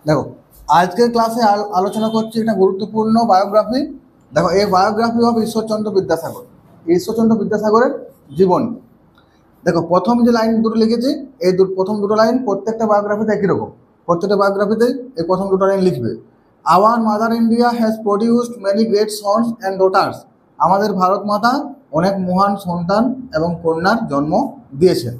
দেখো আজকের ক্লাসে আলোচনা করছি একটা গুরুত্বপূর্ণ বায়োগ্রাফি। দেখো এই বায়োগ্রাফি অফ ঈশ্বরচন্দ্র বিদ্যাসাগর, ঈশ্বরচন্দ্র বিদ্যাসাগরের জীবনী। দেখো প্রথম যে লাইন দুটো লিখেছি, এই প্রথম দুটো লাইন প্রত্যেকটা বায়োগ্রাফিতে একই রকম। প্রত্যেকটা বায়োগ্রাফিতেই এই প্রথম দুটো লাইন লিখবে। Our mother India has produced many great sons and daughters. আমাদের ভারত মাতা অনেক মহান সন্তান এবং কন্যার জন্ম দিয়েছেন।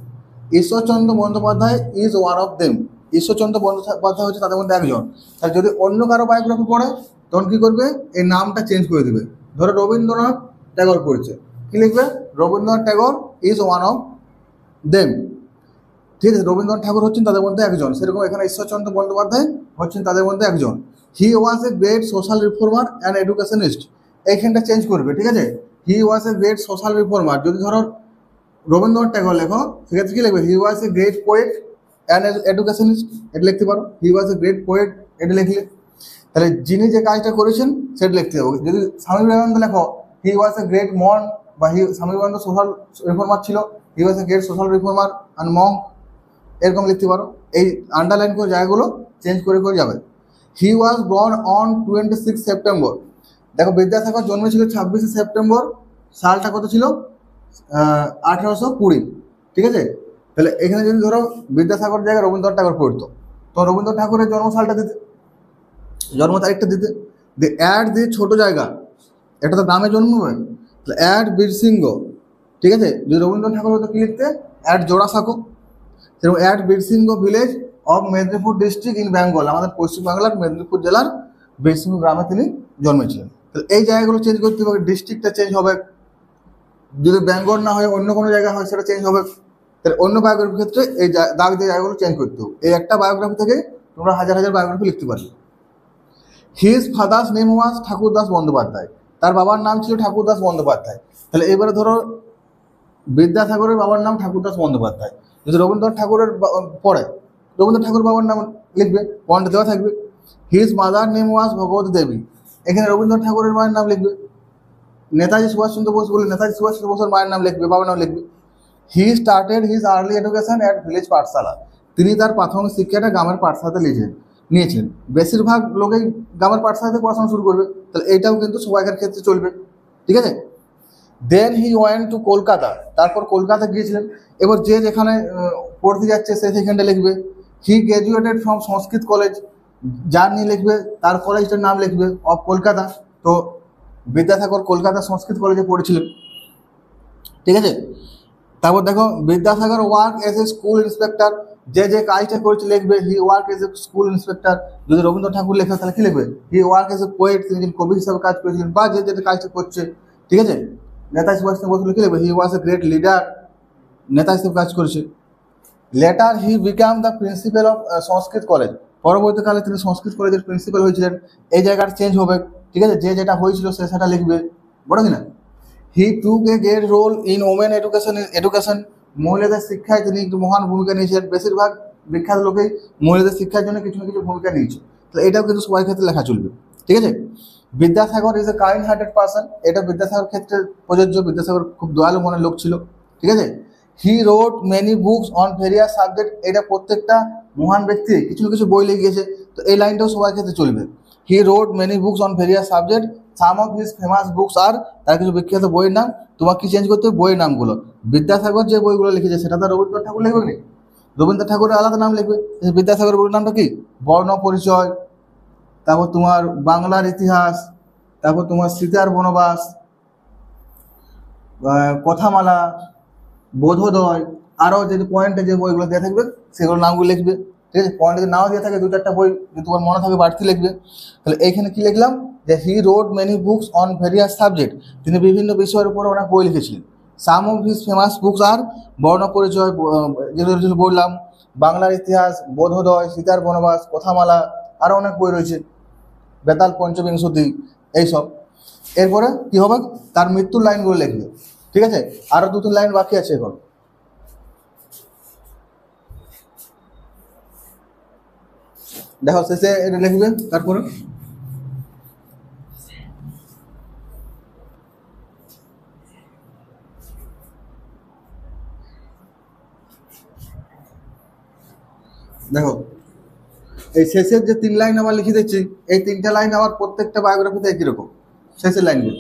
Ishwarchandra Bandyopadhyay is one of them. Ishwarchandra Bandyopadhyay হচ্ছে তাদের মধ্যে একজন। তাই যদি অন্য কারো বায়োগ্রাফি পড়ে তখন কী করবে, এই নামটা চেঞ্জ করে দেবে। ধরো রবীন্দ্রনাথ ট্যাগর পড়ছে, কী লিখবে? Rabindranath Tagore is one of them. ঠিক আছে, রবীন্দ্রনাথ ঠাকুর হচ্ছেন তাদের মধ্যে একজন। সেরকম এখানে ঈশ্বরচন্দ্র বন্দ্যোপাধ্যায় হচ্ছেন তাদের মধ্যে একজন। He was a great social reformer and educationist. এইখানটা চেঞ্জ করবে, ঠিক আছে। He was a great social reformer. যদি ধরো রবীন্দ্রনাথ ট্যাগর লেখো, সেক্ষেত্রে কী লিখবে? He was a great poet and educationist, এটা লিখতে পারো। হি ওয়াজ এ গ্রেট পোয়েট, এটা লিখলে তাহলে যিনি যে কাজটা করেছেন সেটা লিখতে হবে। যদি স্বামী বিবেকানন্দ লেখো, হি ওয়াজ এ গ্রেট মন, বা স্বামী বিবেকানন্দ সোশ্যাল রিফর্মার ছিল, he was a great social reformer and monk, এরকম লিখতে পারো। এই আন্ডারলাইন করে জায়গাগুলো চেঞ্জ করে করে যাবে। হি ওয়াজ বর্ন অন 26 সেপ্টেম্বর। দেখো বিদ্যাসাগর জন্মেছিল 26শে সেপ্টেম্বর। সালটা কত ছিল? 1820। ঠিক আছে, তাহলে এখানে যদি ধরো বিদ্যাসাগর জায়গায় রবীন্দ্রনাথ ঠাকুর পড়তো, তো রবীন্দ্রনাথ ঠাকুরের জন্মসালটা দিতে, জন্ম তারিখটা দিতে। অ্যাড দিয়ে ছোট জায়গা, এটা তো গ্রামে জন্মবে, তাহলে অ্যাড বীরসিংহ। ঠিক আছে, যদি রবীন্দ্রনাথ ঠাকুর হতো কী লিখতে? অ্যাড জোড়াসাঁকো। সেরকম at Birsingha village of Medinipur district in Bengal. আমাদের পশ্চিমবাংলার মেদিনীপুর জেলার বীরসিংহ গ্রামে তিনি জন্মেছিলেন। তাহলে এই জায়গাগুলো চেঞ্জ করতে হবে, ডিস্ট্রিক্টটা চেঞ্জ হবে। যদি বেঙ্গল না হয় অন্য কোনো জায়গা হয় সেটা চেঞ্জ হবে। তাহলে অন্য বায়োগ্রাফির ক্ষেত্রে এই দাগ দিয়ে জায়গাগুলো চেঞ্জ করতে হবে। এই একটা বায়োগ্রাফি থেকে তোমরা হাজার হাজার বায়োগ্রাফি লিখতে পারবে। His father's name was Thakurdas Bandyopadhyay. তার বাবার নাম ছিল ঠাকুরদাস বন্দ্যোপাধ্যায়। তাহলে এবারে ধরো বিদ্যাসাগরের বাবার নাম ঠাকুরদাস বন্দ্যোপাধ্যায়। যদি রবীন্দ্রনাথ ঠাকুরের পড়ে, রবীন্দ্রনাথ ঠাকুর বাবার নাম লিখবে, পয়েন্ট দেওয়া থাকবে। হিজ মাদার নেম ওয়াজ ভগবতী দেবী। এখানে রবীন্দ্রনাথ ঠাকুরের মায়ের নাম লিখবে। নেতাজি সুভাষচন্দ্র বোস বলে নেতাজি সুভাষচন্দ্র বোসের মায়ের নাম লিখবে, বাবার নাম লিখবে। He started his early education at village পাঠশালা। তিনি তার প্রাথমিক শিক্ষাটা গ্রামের পাঠশালাতে নিয়েছিলেন। বেশিরভাগ লোকেই গ্রামের পাঠশালাতে পড়াশোনা শুরু করবে, তাহলে এইটাও কিন্তু সবাইকার ক্ষেত্রে চলবে। ঠিক আছে, দেন হি ওয়েন্ট টু কলকাতা। তারপর কলকাতা গিয়েছিলেন। এবার যে যেখানে পড়তে যাচ্ছে সে সেখানটা লিখবে। হি গ্র্যাজুয়েটেড ফ্রম সংস্কৃত কলেজ। যার নিয়ে লিখবে তার কলেজটার নাম লিখবে অফ কলকাতা। তো বিদ্যাসাগর কলকাতা সংস্কৃত কলেজে পড়েছিলেন। ঠিক আছে, তারপর দেখো Vidyasagar work as a school inspector. যে যে কাজটা করেছে লিখবে he work as a school inspector. যদি রবীন্দ্রনাথ ঠাকুর লেখা তাহলে কী লিখবে? He work as a poet, তিনি কবি হিসাবে কাজ করেছিলেন, বা যে যেটা কাজটা করছে। ঠিক আছে, নেতাজি সুভাষচন্দ্র বসু কী লিখবে? He was a great leader, নেতা হিসেবে কাজ করেছে। Letter he become the principal of Sanskrit college. পরবর্তীকালে তিনি সংস্কৃত কলেজের প্রিন্সিপাল হয়েছিলেন। এই জায়গাটা চেঞ্জ হবে। ঠিক আছে, যে যেটা হয়েছিল সে সেটা লিখবে, বড় কিনা। He took a great role in women education. মহিলাদের শিক্ষায় তিনি একটু মহান ভূমিকা নিয়েছিলেন। বেশিরভাগ বিখ্যাত লোকেই মহিলাদের শিক্ষার জন্য কিছু না কিছু ভূমিকা নিয়েছে। তাহলে এটাও কিন্তু সবাই ক্ষেত্রে লেখা চলবে। ঠিক আছে, Vidyasagar is a kind hearted person. এটা বিদ্যাসাগর ক্ষেত্রে প্রযোজ্য। বিদ্যাসাগর খুব দয়ালু মনের লোক ছিল। ঠিক আছে, হি wrote many books on various subject. এটা প্রত্যেকটা মহান ব্যক্তি কিছু না কিছু বই লিখেছে, তো এই লাইনটাও সবার ক্ষেত্রে চলবে। হি wrote many books on various subject. Some of his famous books আর, তার কিছু বিখ্যাত বইয়ের নাম। তোমাকে কি চেঞ্জ করতে হবে? বইয়ের নামগুলো। বিদ্যাসাগর যে বইগুলো লিখেছে সেটা তো রবীন্দ্রনাথ ঠাকুর লিখবে না, রবীন্দ্রনাথ ঠাকুরের আলাদা নাম লিখবে। বিদ্যাসাগরের বইয়ের নামটা কি? বর্ণ পরিচয়, তারপর তোমার বাংলার ইতিহাস, তারপর তোমার সীতার বনবাস, কথামালা, বোধোদয়, আরও যে পয়েন্টে যে বইগুলো দেওয়া থাকবে সেগুলোর নামগুলো লিখবে। ঠিক আছে, পয়েন্টে যদি নাও দিয়ে থাকে দু চারটা বই যদি তোমার মনে থাকে বাড়তি লিখবে। তাহলে এইখানে কি লিখলাম? যে he wrote many books on various subject. তিনি বিভিন্ন বিষয়ের উপর অনেক বই লিখেছিলেন। Some of his famous books are Barna Parichay, যেগুলো বললাম, বাংলার ইতিহাস, বোধোদয়, সীতার বনবাস, কথামালা, আরও অনেক বই রয়েছে, বেতাল পঞ্চবিংশতি, এইসব। এরপরে কী হবে? তার মৃত্যুর লাইনগুলো লিখবে। ঠিক আছে, আরও দু তিন লাইন বাকি আছে এখন। দেখো শেষে এটা লিখবে। তারপরে দেখো এই শেষের যে 3 লাইন আবার লিখে দিচ্ছি, এই 3টা লাইন আবার প্রত্যেকটা বায়োগ্রাফিতে একই রকম, শেষের লাইনগুলো।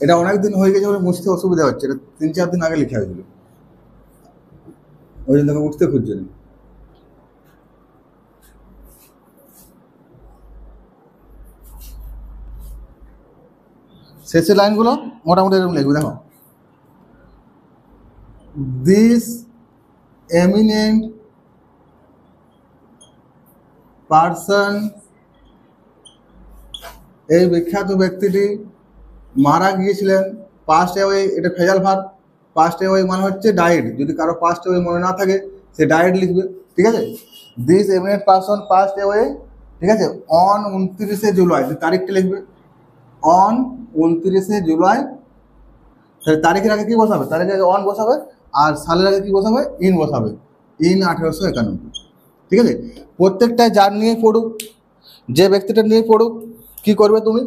এটা অনেক দিন হয়ে গেছে বলে মুছতে অসুবিধা হচ্ছে, এটা 3-4 দিন আগে লেখা হয়েছিল, ওই জন্য তোকে উঠতে খুঁজছে না। শেষের লাইনগুলো মোটামুটি এরকম লিখবে, দেখো, দিস এমিনেন্ট পার্সন, এই বিখ্যাত ব্যক্তিটি মারা গিয়েছিলেন। পাস্ট অ্যাওয়ে, এটা ফেজাল ভার্ব। পাস্ট অ্যাওয়ে মানে হচ্ছে ডায়েড, যদি কারো পাস্ট অ্যাওয়ে মনে না থাকে সে ডায়েড লিখবে, ঠিক আছে। This eminent person passed away, ঠিক আছে, অন 29শে জুলাই, তারিখটা লিখবে অন 29শে জুলাই। তাহলে তারিখের আগে কী বসাবে? তারিখের আগে অন বসাবে, আর সালের আগে কী বসাবে? ইন বসাবে, ইন 1891, ঠিক আছে। প্রত্যেকটা যার নিয়ে পড়ুক, যে ব্যক্তিটা নিয়ে পড়ুক, কী করবে তুমি?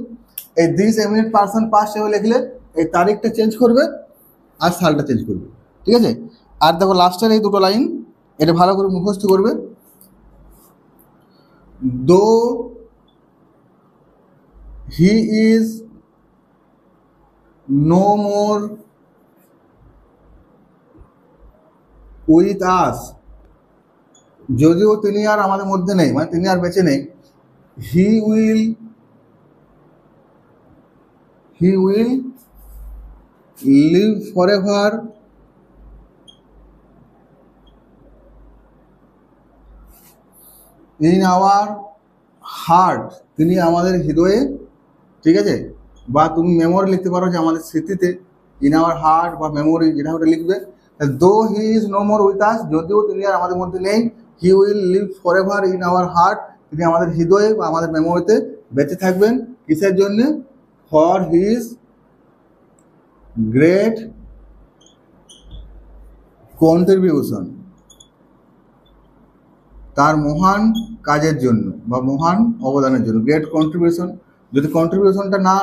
এই this eminent person passed away লিখলে এই তারিখটা চেঞ্জ করবে আর সালটা চেঞ্জ করবে, ঠিক আছে। আর দেখো লাস্টের এই দুটো লাইন, এটা ভালো করে মুখস্থ করবে। Though he is no more with us, যদিও তিনি আর আমাদের মধ্যে নেই, মানে তিনি আর বেঁচে নেই। He will live forever in our heart, তিনি আমাদের হৃদয়ে, ঠিক আছে। বা তুমি মেমোরি লিখতে পারো যে আমাদের স্মৃতিতে, ইন আওয়ার হার্ট বা মেমোরি, যেটা ওটা লিখবে। Though he is no more with us, যদিও তিনি আর আমাদের মধ্যে নেই। He will live forever in our heart, তিনি আমাদের হৃদয়ে বা আমাদের মেমোরিতে বেঁচে থাকবেন। কিসের জন্যে? ফর হিজ গ্রেট কন্ট্রিবিউশন, তার মহান কাজের জন্য বা মহান অবদানের জন্য। গ্রেট কন্ট্রিবিউশন, যদি কন্ট্রিবিউশনটা না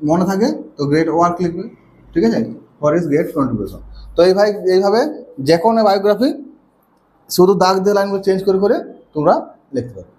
মনে থাকে তো গ্রেট ওয়ার্ক লিখবে, ঠিক আছে, ফর ইজ গ্রেট কন্ট্রিবিউশন। তো এইভাবে যে কোনো বায়োগ্রাফি শুধু দাগ দিয়ে লাইনগুলো চেঞ্জ করে তোমরা লিখতে পারো।